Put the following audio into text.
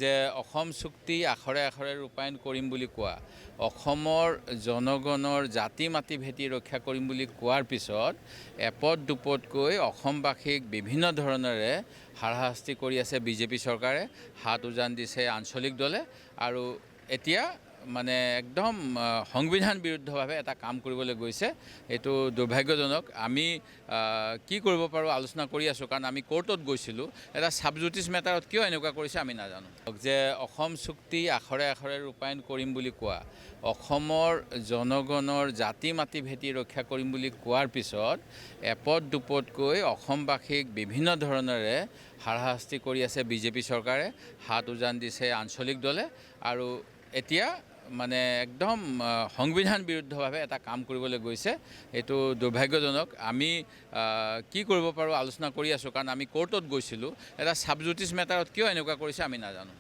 যে অসম চুক্তি আখৰে আখৰে ৰূপায়ণ কৰিম বুলি কোৱা, অসমৰ জনগণৰ জাতি মাটি ভেটি ৰক্ষা কৰিম বুলি কোৱাৰ পিছত এপদ দুপদকৈ অসমবাসীক বিভিন্ন ধৰণেৰে হাৰাশাস্তি কৰি আছে বিজেপি চৰকাৰে, হাত উজান দিছে আঞ্চলিক দলে আৰু এতিয়া মানে একদম সংবিধান বিৰুদ্ধভাৱে এটা কাম কৰিবলৈ গৈছে। এইটো দুৰ্ভাগ্যজনক। আমি কি কৰিব পাৰোঁ আলোচনা কৰি আছোঁ, কাৰণ আমি কোৰ্টত গৈছিলোঁ। এটা ছাবজুডিচ মেটাৰত কিয় এনেকুৱা কৰিছে আমি নাজানো। যে অসম চুক্তি আখৰে আখৰে ৰূপায়ণ কৰিম বুলি কোৱা, অসমৰ জনগণৰ জাতি মাটি ভেটি ৰক্ষা কৰিম বুলি কোৱাৰ পিছত এপদ দুপদকৈ অসমবাসীক বিভিন্ন ধৰণেৰে হাৰাশাস্তি কৰি আছে বিজেপি চৰকাৰে, হাত উজান দিছে আঞ্চলিক দলে আৰু এতিয়া মানে একদম সংবিধান বিৰুদ্ধভাৱে এটা কাম কৰিবলৈ গৈছে। এইটো দুৰ্ভাগ্যজনক। আমি কি কৰিব পাৰোঁ আলোচনা কৰি আছোঁ, কাৰণ আমি কোৰ্টত গৈছিলোঁ। এটা ছাবজুডিচ মেটাৰত কিয় এনেকুৱা কৰিছে আমি নাজানো।